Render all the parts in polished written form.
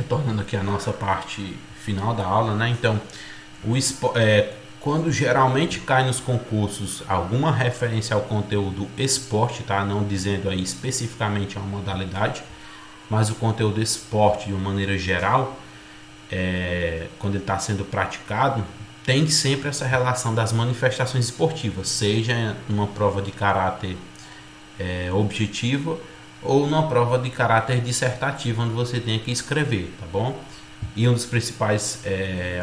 retornando aqui à nossa parte final da aula, né? Então, quando geralmente cai nos concursos alguma referência ao conteúdo esporte, tá? Não dizendo aí especificamente uma modalidade, mas o conteúdo esporte de uma maneira geral, quando ele está sendo praticado, tem sempre essa relação das manifestações esportivas, seja numa prova de caráter objetiva ou numa prova de caráter dissertativo, onde você tem que escrever, tá bom? E um dos principais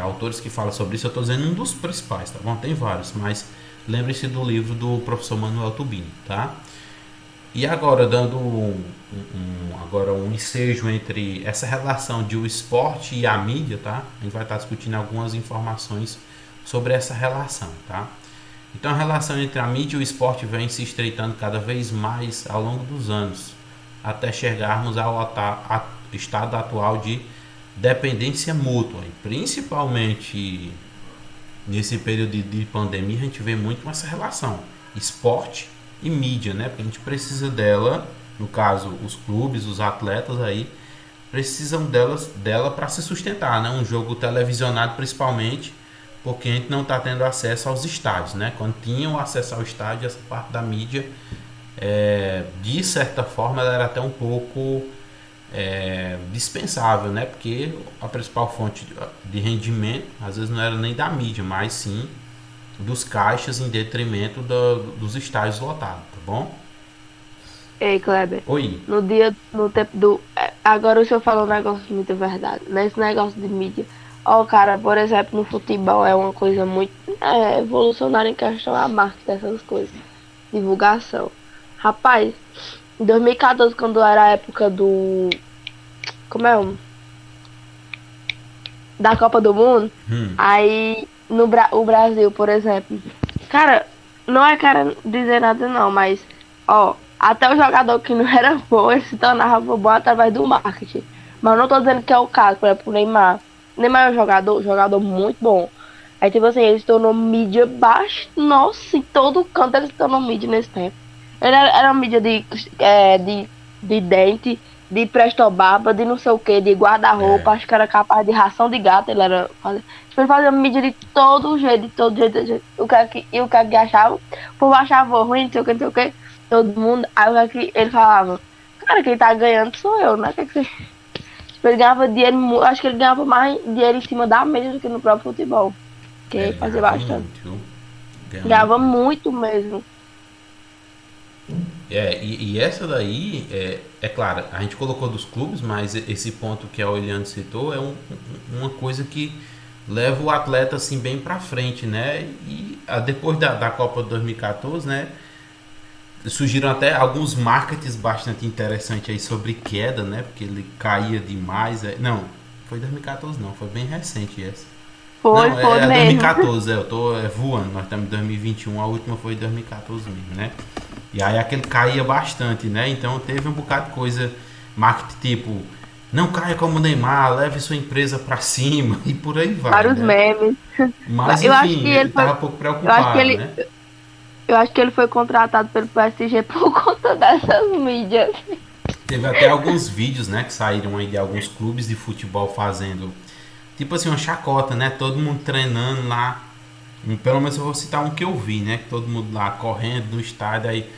autores que fala sobre isso, eu estou dizendo um dos principais, tá bom? Tem vários, mas lembre-se do livro do professor Manuel Tubino, tá? E agora, dando agora um ensejo entre essa relação de o esporte e a mídia, tá? A gente vai estar discutindo algumas informações sobre essa relação, tá? Então, a relação entre a mídia e o esporte vem se estreitando cada vez mais ao longo dos anos, até chegarmos ao estado atual de dependência mútua. E principalmente nesse período de pandemia, a gente vê muito essa relação esporte e mídia, né? Porque a gente precisa dela, no caso, os clubes, os atletas aí precisam dela para se sustentar, né? Um jogo televisionado principalmente, porque a gente não está tendo acesso aos estádios, né? Quando tinham acesso ao estádio, essa parte da mídia, de certa forma, ela era até um pouco dispensável, né? Porque a principal fonte de rendimento, às vezes não era nem da mídia, mas sim dos caixas em detrimento dos estádios lotados, tá bom? Ei, Kleber, Oi. no tempo do. Agora o senhor falou um negócio de muita verdade. Nesse negócio de mídia. Ó, cara, por exemplo, no futebol é uma coisa muito evolucionária em questão a marketing dessas coisas. Divulgação. Rapaz, em 2014, quando era a época do. Como é? Da Copa do Mundo, Hum. aí o Brasil, por exemplo. Cara, não é cara dizer nada não, mas ó, até o jogador que não era bom, ele se tornava bom através do marketing. Mas eu não tô dizendo que é o caso, por exemplo, o Neymar. O Neymar é um jogador muito bom. Aí, tipo assim, ele se tornou mídia baixa. Nossa, em todo canto ele se tornou mídia nesse tempo. Ele era uma mídia de dente, de prestobaba, de não sei o que, de guarda-roupa, É. acho que era capaz de ração de gato, ele era. Tipo, ele fazia mídia de todo jeito, de todo jeito, de todo jeito. O que é que achava? O povo achava ruim, não sei o que, não sei o que. Todo mundo. Aí o que é que ele falava? Cara, quem tá ganhando sou eu, né? Tipo, ele ganhava dinheiro, acho que ele ganhava mais dinheiro em cima da mesa do que no próprio futebol. Que Ele fazia ganhava bastante. muito, viu? Ganhava Ganhava muito mesmo. muito mesmo. E essa daí, é claro, a gente colocou dos clubes, mas esse ponto que a Eliane citou é uma coisa que leva o atleta assim bem pra frente, né? E depois da Copa de 2014, né? Surgiram até alguns marketings bastante interessantes aí sobre queda, né? Porque ele caía demais. Não, foi 2014 não, foi bem recente essa. Não, Foi é mesmo. 2014, eu tô voando, nós estamos em 2021, a última foi 2014 mesmo, né? E aí aquele caía bastante, né? Então teve um bocado de coisa, marketing tipo, não caia como o Neymar, leve sua empresa pra cima e por aí vai, Vários né? memes. Mas Eu acho que enfim, ele ele foi. tava um pouco Eu acho que preocupado, ele. né? Eu acho que ele foi contratado pelo PSG por conta dessas mídias. Teve até alguns vídeos, né, que saíram aí de alguns clubes de futebol fazendo, tipo assim, uma chacota, né? Todo mundo treinando lá. Pelo menos eu vou citar um que eu vi, né? Que todo mundo lá correndo no estádio, aí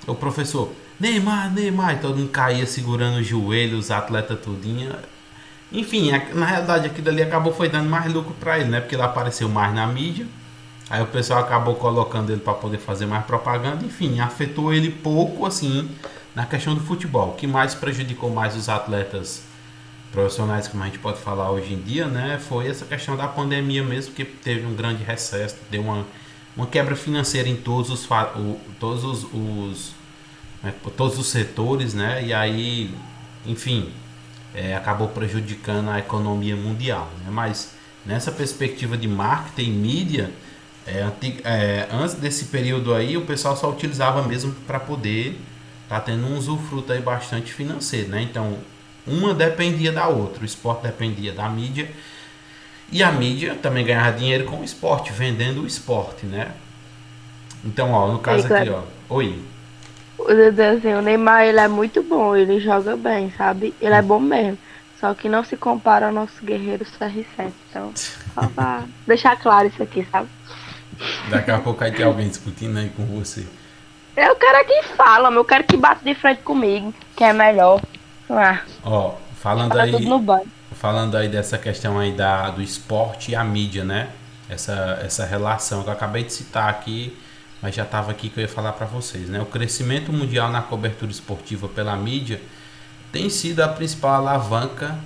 o professor, Neymar, Neymar, e todo mundo caía segurando os joelhos, os atletas tudinho. Enfim, na realidade aquilo ali acabou foi dando mais lucro pra ele, né? Porque ele apareceu mais na mídia. Aí o pessoal acabou colocando ele para poder fazer mais propaganda. Enfim, afetou ele pouco assim na questão do futebol. O que mais prejudicou mais os atletas profissionais, como a gente pode falar hoje em dia, né? Foi essa questão da pandemia mesmo, que teve um grande recesso, deu uma quebra financeira em todos os setores, né? E aí, enfim, acabou prejudicando a economia mundial, né? Mas nessa perspectiva de marketing e mídia, antes desse período aí, o pessoal só utilizava mesmo para poder tá tendo um usufruto aí bastante financeiro, né? Então, uma dependia da outra, o esporte dependia da mídia e a mídia também ganhava dinheiro com o esporte, vendendo o esporte, né? Então, ó, no Ei, caso aqui, Kleber. ó, oi, O Assim, o Neymar, ele é muito bom, ele joga bem, sabe? Ele é bom mesmo. só que não se compara ao nosso guerreiro CR7. Então, só pra deixar claro isso aqui, sabe? Daqui a pouco vai ter alguém discutindo aí com você. Eu quero que fala, eu quero que bata de frente comigo, que é melhor. Ah, Ó, para tudo no banho. falando aí dessa questão aí do esporte e a mídia, né? Essa relação que eu acabei de citar aqui, mas já estava aqui que eu ia falar para vocês, né? O crescimento mundial na cobertura esportiva pela mídia tem sido a principal alavanca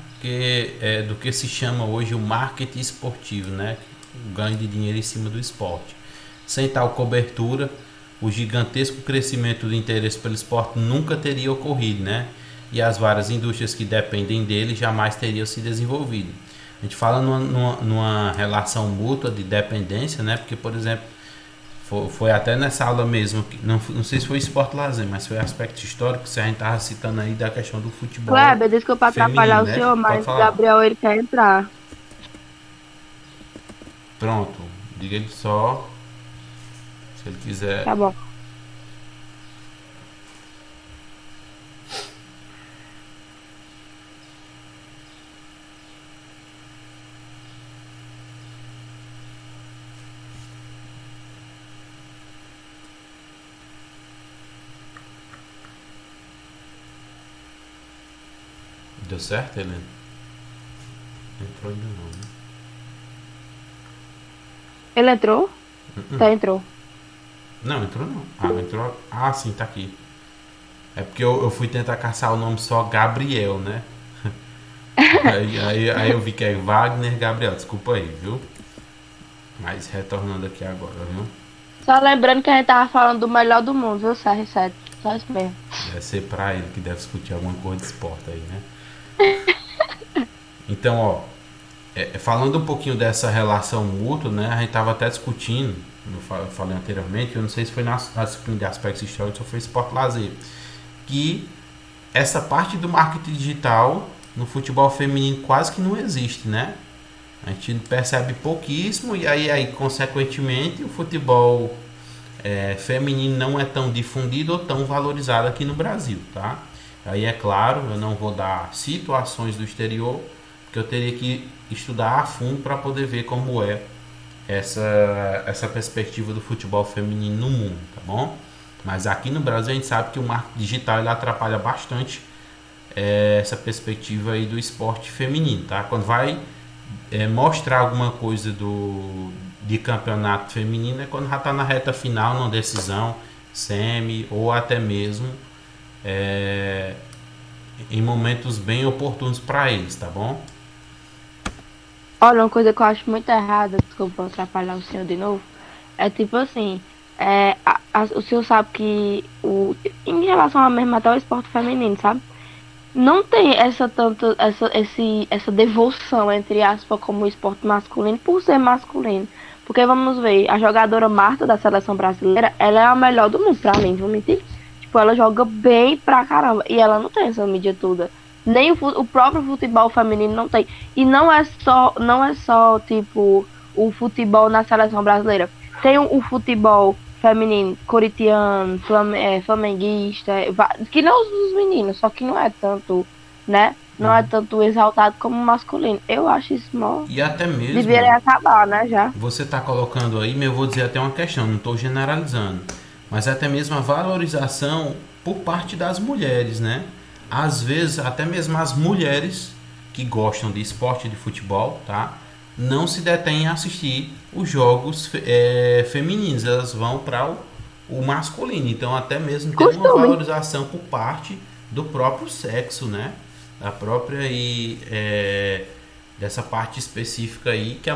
do que se chama hoje o marketing esportivo, né? O ganho de dinheiro em cima do esporte. Sem tal cobertura, o gigantesco crescimento do interesse pelo esporte nunca teria ocorrido, né? E as várias indústrias que dependem dele jamais teriam se desenvolvido. A gente fala numa relação mútua de dependência, né? Porque, por exemplo, foi até nessa aula mesmo, não sei se foi esporte lazer, mas foi aspecto histórico que a gente estava citando aí da questão do futebol Kleber, desculpa atrapalhar feminino, o né? senhor, Pode mas o falar. Gabriel ele quer entrar. Pronto, diga ele só, se ele quiser. Tá bom. Deu certo, Helena? Entrou ainda não, né? Ele entrou? Tá, entrou. Não, entrou não. Ah, entrou. Ah, sim, tá aqui. É porque eu fui tentar caçar o nome só Gabriel, né? Aí eu vi que é Wagner Gabriel. Desculpa aí, viu? Mas retornando aqui agora, viu? Só lembrando que a gente tava falando do melhor do mundo, viu, CR7? Só isso mesmo. Deve ser pra ele que deve discutir alguma coisa de esporte aí, né? Então, ó, falando um pouquinho dessa relação mútua, né? A gente tava até discutindo, eu falei anteriormente, eu não sei se foi na disciplina de aspectos históricos ou foi esporte lazer, que essa parte do marketing digital no futebol feminino quase que não existe, né? A gente percebe pouquíssimo e aí consequentemente, o futebol feminino não é tão difundido ou tão valorizado aqui no Brasil, tá? Aí é claro, eu não vou dar situações do exterior, porque eu teria que estudar a fundo para poder ver como é essa perspectiva do futebol feminino no mundo, tá bom? Mas aqui no Brasil a gente sabe que o marketing digital ele atrapalha bastante essa perspectiva aí do esporte feminino, tá? Quando vai mostrar alguma coisa de campeonato feminino é quando já está na reta final, numa decisão, semi ou até mesmo em momentos bem oportunos para eles, tá bom? Olha, uma coisa que eu acho muito errada, desculpa atrapalhar o senhor de novo, é tipo assim, o senhor sabe que em relação a mesmo até o esporte feminino, sabe? Não tem essa devoção, entre aspas, como o esporte masculino, por ser masculino. Porque vamos ver, a jogadora Marta da seleção brasileira, ela é a melhor do mundo pra mim, vou mentir. Tipo, ela joga bem pra caramba. E ela não tem essa mídia toda. Nem o próprio futebol feminino não tem. E não é só, tipo, o futebol na seleção brasileira. Tem o futebol feminino, corintiano, flamenguista, que não os meninos, só que não é tanto, né? Não é tanto exaltado como o masculino. Eu acho isso mó. E até mesmo Deveria acabar, né, já. você está colocando aí, mas eu vou dizer até uma questão, não estou generalizando, mas até mesmo a valorização por parte das mulheres, né? Às vezes, até mesmo as mulheres que gostam de esporte de futebol, tá? Não se detêm a assistir os jogos femininos, elas vão para o masculino. Então, até mesmo tem uma Costume. valorização por parte do próprio sexo, né? Da própria dessa parte específica aí que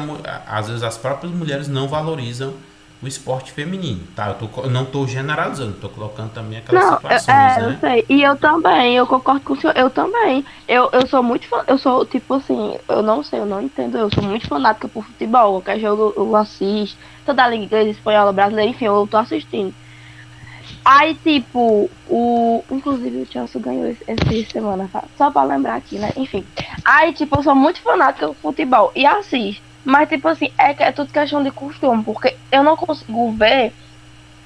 às vezes as próprias mulheres não valorizam o esporte feminino, tá? Eu não estou generalizando, estou colocando também aquelas Não, situações, eu né? sei. E eu também, eu concordo com o senhor. Eu também. Eu sou muito fã. Eu sou, tipo assim, eu não sei, eu não entendo. Eu sou muito fanática por futebol. Qualquer jogo eu assisto. Toda a Liga Inglesa, Espanhola, Brasileira, enfim, eu tô assistindo. Aí, tipo, inclusive o Chelsea ganhou essa semana, tá? Só pra lembrar aqui, né? Enfim. Aí, tipo, eu sou muito fanática do futebol e assisto. Mas, tipo assim, é tudo questão de costume, porque eu não consigo ver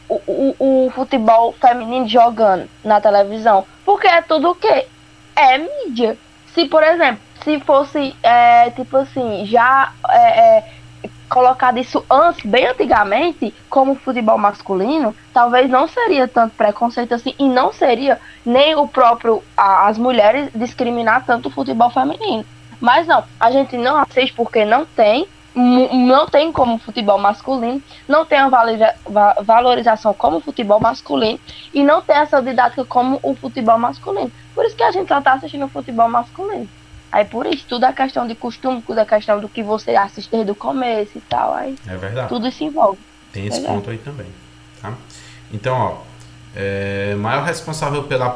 o futebol feminino jogando na televisão. Porque é tudo o quê? É mídia. Se, por exemplo, se fosse, tipo assim, já colocado isso antes, bem antigamente, como futebol masculino, talvez não seria tanto preconceito assim, e não seria nem o próprio, as mulheres discriminar tanto o futebol feminino. Mas não, a gente não assiste porque não tem como futebol masculino, não tem a valorização como o futebol masculino, e não tem essa didática como o futebol masculino. Por isso que a gente só tá assistindo o futebol masculino. Aí por isso, tudo é questão de costume, tudo é questão do que você assiste desde o começo e tal. Aí É verdade. tudo se envolve. Tem esse ponto aí também. Tá? Então, ó, maior responsável pela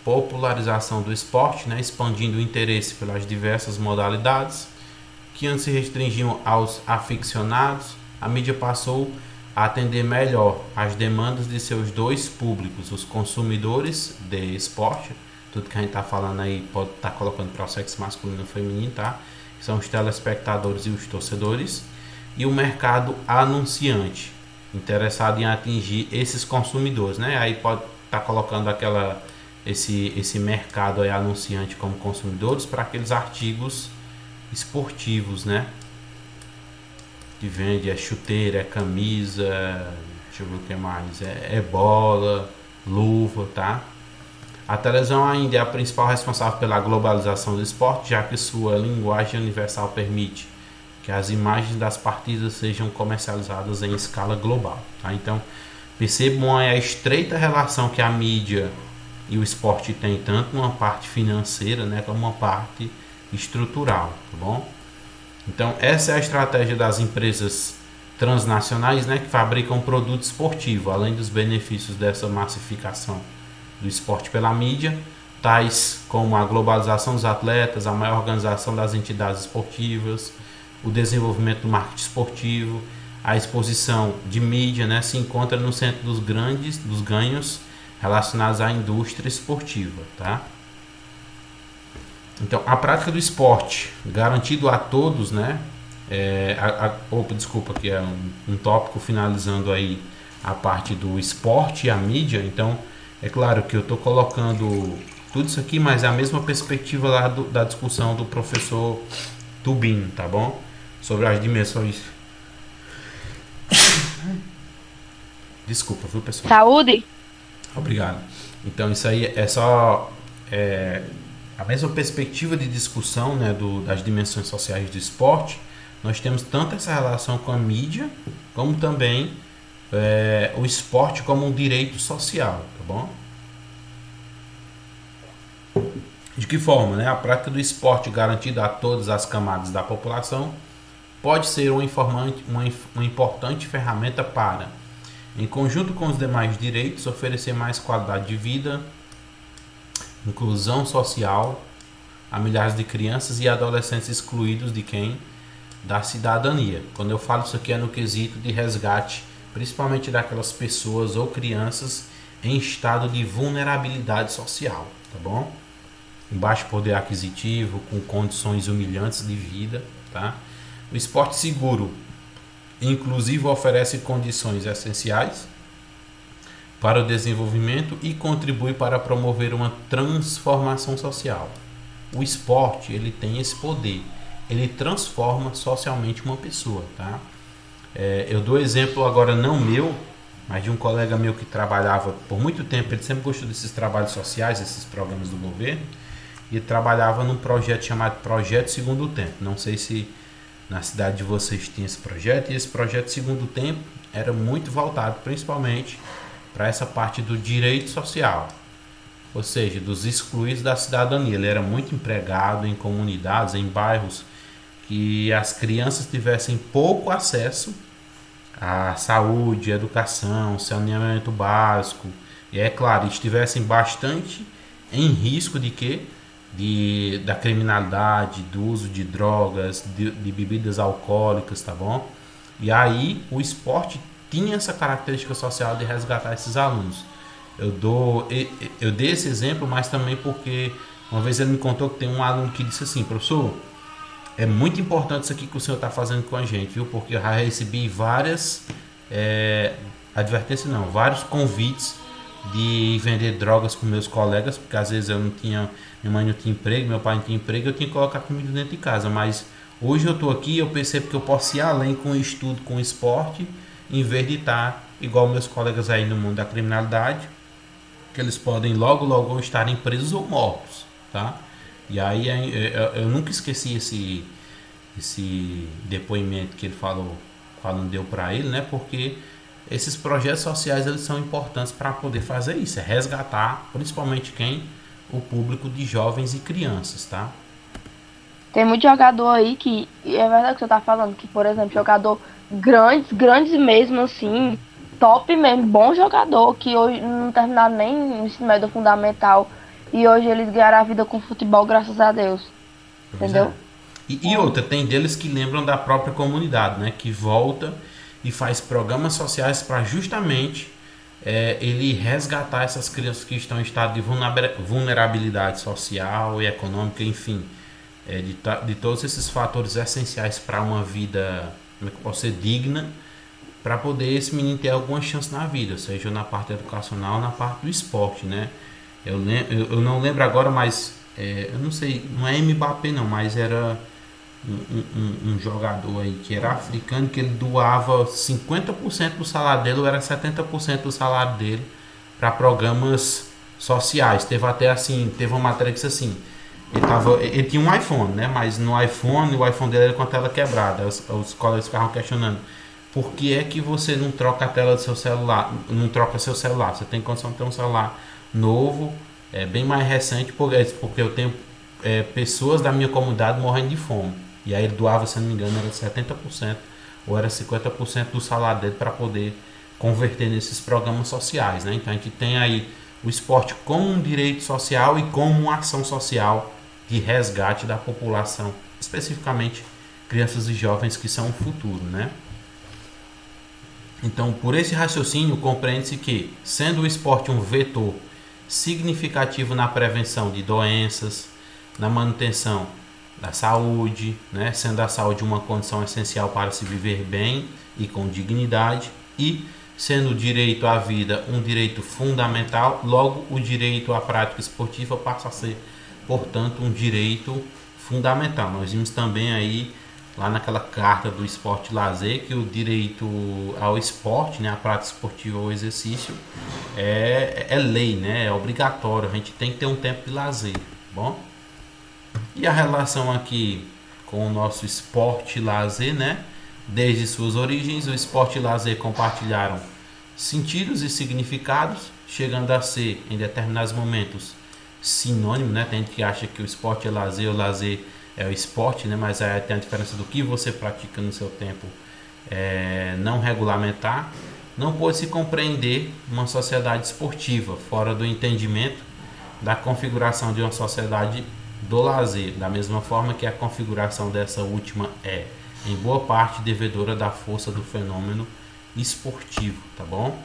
popularização do esporte, né, expandindo o interesse pelas diversas modalidades, que antes se restringiam aos aficionados, a mídia passou a atender melhor as demandas de seus dois públicos, os consumidores de esporte, tudo que a gente está falando aí pode estar colocando para o sexo masculino e feminino, tá? Que são os telespectadores e os torcedores, e o mercado anunciante, interessado em atingir esses consumidores, né? Aí pode estar colocando esse mercado aí anunciante como consumidores para aqueles artigos esportivos, né? Que vende chuteira, camisa, deixa eu ver o que mais, bola, luva, tá? A televisão ainda é a principal responsável pela globalização do esporte, já que sua linguagem universal permite que as imagens das partidas sejam comercializadas em escala global. Tá? Então, percebam a estreita relação que a mídia e o esporte têm, tanto uma parte financeira, né, como uma parte estrutural. Tá bom? Então, essa é a estratégia das empresas transnacionais, né, que fabricam produto esportivo, além dos benefícios dessa massificação do esporte pela mídia, tais como a globalização dos atletas, a maior organização das entidades esportivas, o desenvolvimento do marketing esportivo, a exposição de mídia, né, se encontra no centro dos ganhos relacionados à indústria esportiva, tá? Então, a prática do esporte garantido a todos, né? Desculpa, que é um tópico finalizando aí a parte do esporte e a mídia. Então, é claro que eu estou colocando tudo isso aqui, mas é a mesma perspectiva lá da discussão do professor Tubin, tá bom? Sobre as dimensões. Desculpa, viu, pessoal? Saúde? Obrigado. Então, isso aí é só a mesma perspectiva de discussão, né, das dimensões sociais do esporte. Nós temos tanto essa relação com a mídia, como também o esporte como um direito social, tá bom? De que forma, né? A prática do esporte garantida a todas as camadas da população pode ser uma importante ferramenta para, em conjunto com os demais direitos, oferecer mais qualidade de vida, inclusão social a milhares de crianças e adolescentes excluídos da cidadania. Quando eu falo isso aqui é no quesito de resgate, principalmente daquelas pessoas ou crianças em estado de vulnerabilidade social, tá bom? Com baixo poder aquisitivo, com condições humilhantes de vida, tá? O esporte seguro, inclusive, oferece condições essenciais para o desenvolvimento e contribui para promover uma transformação social. O esporte, ele tem esse poder, ele transforma socialmente uma pessoa, tá? Eu dou exemplo agora não meu, mas de um colega meu que trabalhava por muito tempo. Ele sempre gostou desses trabalhos sociais, esses programas do governo, e ele trabalhava num projeto chamado Projeto Segundo Tempo. Não sei se na cidade de vocês tinha esse projeto, e esse Projeto Segundo Tempo era muito voltado principalmente para essa parte do direito social, ou seja, dos excluídos da cidadania. Ele era muito empregado em comunidades, em bairros que as crianças tivessem pouco acesso à saúde, educação, saneamento básico, e é claro, estivessem bastante em risco de quê? Da criminalidade, do uso de drogas, de bebidas alcoólicas, tá bom? E aí o esporte tinha essa característica social de resgatar esses alunos. Eu dei esse exemplo, mas também porque uma vez ele me contou que tem um aluno que disse assim: professor, é muito importante isso aqui que o senhor está fazendo com a gente, viu? Porque eu já recebi várias advertências, não, vários convites de vender drogas com meus colegas, porque às vezes eu não tinha, minha mãe não tinha emprego, meu pai não tinha emprego, eu tinha que colocar comida dentro de casa. Mas hoje eu estou aqui, eu percebo que eu posso ir além com o estudo, com o esporte, em vez de estar igual meus colegas aí no mundo da criminalidade, que eles podem logo logo estarem presos ou mortos, tá? E aí eu nunca esqueci esse depoimento que ele falou, quando deu para ele, né? Porque esses projetos sociais eles são importantes para poder fazer isso, é resgatar, principalmente quem? O público de jovens e crianças, tá? Tem muito jogador aí que, e é verdade o que você tá falando, que, por exemplo, jogador grandes, grandes mesmo, assim, top mesmo, bom jogador, que hoje não terminaram nem o ensino médio fundamental, e hoje eles ganharam a vida com futebol, graças a Deus, Pois é. entendeu? E outra, tem deles que lembram da própria comunidade, né? Que volta e faz programas sociais para justamente ele resgatar essas crianças que estão em estado de vulnerabilidade social e econômica, enfim, de todos esses fatores essenciais para uma vida, como é que eu posso ser, digna, para poder esse menino ter alguma chance na vida, seja na parte educacional ou na parte do esporte, né? Eu não lembro agora, mas eu não sei, não é Mbappé não, mas era um jogador aí que era africano, que ele doava 50% do salário dele, ou era 70% do salário dele, para programas sociais. Teve até assim, teve uma matéria que disse assim, ele tinha um iPhone, né? Mas no iPhone, o iPhone dele era com a tela quebrada. Os colegas ficavam questionando: por que é que você não troca a tela do seu celular? Não troca seu celular? Você tem condição de ter um celular novo, bem mais recente, porque eu tenho pessoas da minha comunidade morrendo de fome. E aí ele doava, se não me engano, era 70% ou era 50% do salário dele para poder converter nesses programas sociais, né? Então a gente tem aí o esporte como um direito social e como uma ação social de resgate da população, especificamente crianças e jovens que são o futuro, né? Então, por esse raciocínio, compreende-se que, sendo o esporte um vetor significativo na prevenção de doenças, na manutenção da saúde, né? Sendo a saúde uma condição essencial para se viver bem e com dignidade, e sendo o direito à vida um direito fundamental, logo o direito à prática esportiva passa a ser, portanto, um direito fundamental. Nós vimos também aí, lá naquela carta do esporte e lazer, que o direito ao esporte, né, à prática esportiva ou exercício, é lei, né, é obrigatório, a gente tem que ter um tempo de lazer, tá bom? E a relação aqui com o nosso esporte e lazer, né? Desde suas origens, o esporte e lazer compartilharam sentidos e significados, chegando a ser, em determinados momentos, sinônimo, né? Tem gente que acha que o esporte é lazer, o lazer é o esporte, né? Mas aí tem a diferença do que você pratica no seu tempo não regulamentar. Não pode se compreender uma sociedade esportiva fora do entendimento da configuração de uma sociedade do lazer, da mesma forma que a configuração dessa última é, em boa parte, devedora da força do fenômeno esportivo, tá bom?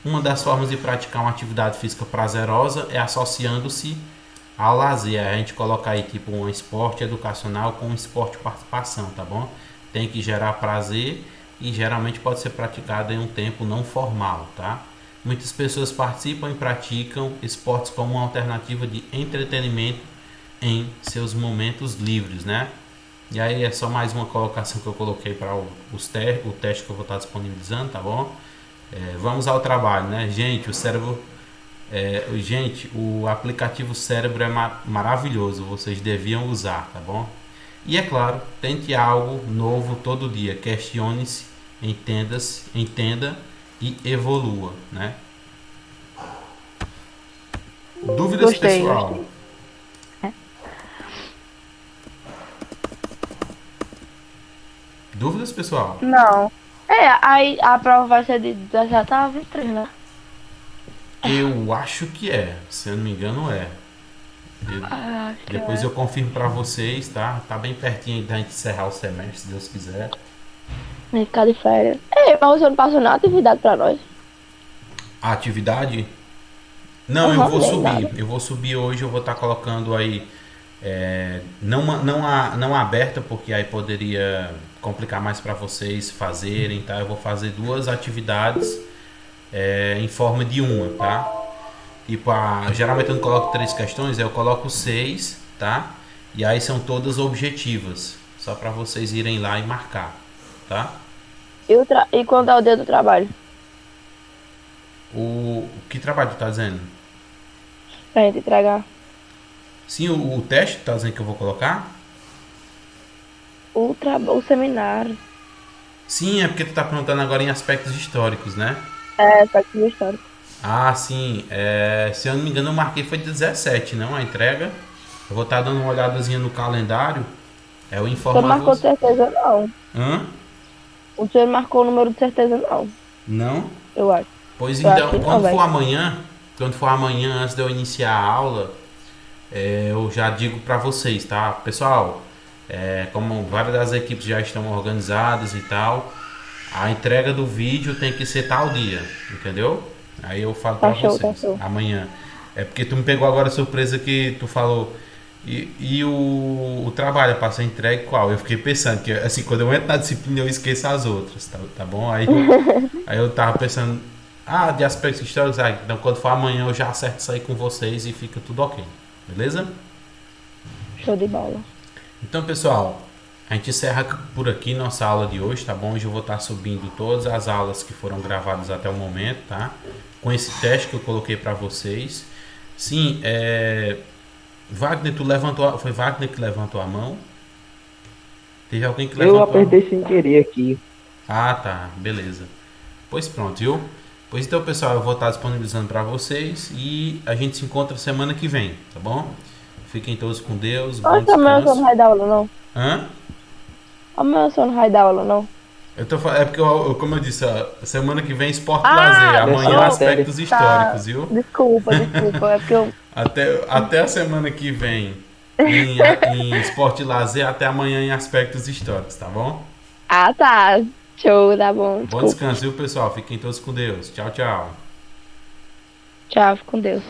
Uma das formas de praticar uma atividade física prazerosa é associando-se ao lazer. A gente coloca aí tipo um esporte educacional com um esporte participação, tá bom? Tem que gerar prazer e geralmente pode ser praticado em um tempo não formal, tá? Muitas pessoas participam e praticam esportes como uma alternativa de entretenimento em seus momentos livres, né? E aí é só mais uma colocação que eu coloquei para o teste que eu vou estar disponibilizando, tá bom? Vamos ao trabalho, né? Gente, o cérebro... gente, o aplicativo Cérebro é maravilhoso, vocês deviam usar, tá bom? E é claro, tente algo novo todo dia, questione-se, entenda e evolua, né? Dúvidas, Gostei, pessoal? gostei. Dúvidas, pessoal? Não. Aí a prova vai ser de 17 a 23, né? Eu acho que se eu não me engano Acho que Depois é. eu confirmo para vocês, tá? Tá bem pertinho da gente encerrar o semestre, se Deus quiser. Vai ficar de férias. Mas você não passou nenhuma atividade pra nós. A atividade? Não, Aham, nem nada. eu vou subir hoje, eu vou estar colocando aí não aberta, porque aí poderia complicar mais para vocês fazerem, tá? Eu vou fazer duas atividades em forma de uma, tá? Tipo, geralmente eu não coloco 3 questões, eu coloco 6, tá? E aí são todas objetivas, só para vocês irem lá e marcar, tá? E quando é o dia do trabalho? Que trabalho tu tá dizendo? Pra gente entregar Sim, o teste tu tá dizendo que eu vou colocar? o seminário. Sim, é porque tu tá perguntando agora em aspectos históricos, né? É, facto histórico. Ah, sim. Se eu não me engano, eu marquei foi 17, não? A entrega. Eu vou estar dando uma olhadazinha no calendário. Eu Você informo não a marcou de você. certeza, não. Hã? O senhor marcou o número de certeza, não. Não? Eu acho. Pois Eu acho então, que não, velho. quando for amanhã, antes de eu iniciar a aula, eu já digo para vocês, tá? Pessoal, como várias das equipes já estão organizadas e tal, a entrega do vídeo tem que ser tal dia, entendeu? Aí eu falo Tá para show, tá vocês, show. amanhã. É porque tu me pegou agora a surpresa que tu falou. E o trabalho para ser entregue qual? Eu fiquei pensando que, assim, quando eu entro na disciplina eu esqueço as outras, tá bom? Aí eu tava pensando, de aspectos históricos, então quando for amanhã eu já acerto isso aí com vocês e fica tudo ok, beleza? Show de bola. Então, pessoal, a gente encerra por aqui nossa aula de hoje, tá bom? Hoje eu vou estar subindo todas as aulas que foram gravadas até o momento, tá? Com esse teste que eu coloquei para vocês. Sim, Wagner, tu levantou, foi Wagner que levantou a mão? Teve alguém que Eu levantou a mão? apertei sem querer aqui. Ah, tá, beleza. Pois pronto, viu? Pois então, pessoal, eu vou estar disponibilizando para vocês e a gente se encontra semana que vem, tá bom? Fiquem todos com Deus, bom Nossa, amanhã você não descanso. vai dar aula, não. Hã? Amanhã você não vai dar aula, não. É porque, como eu disse, ó, semana que vem esporte e lazer, Ah, Dessa amanhã matéria. aspectos tá. históricos, viu? Desculpa. É porque eu. Até a semana que vem em esporte e lazer, até amanhã em aspectos históricos, tá bom? Ah, tá. Show, tá bom. Bom Desculpa. descanso, viu, pessoal? Fiquem todos com Deus. Tchau, tchau. Tchau, fica com Deus.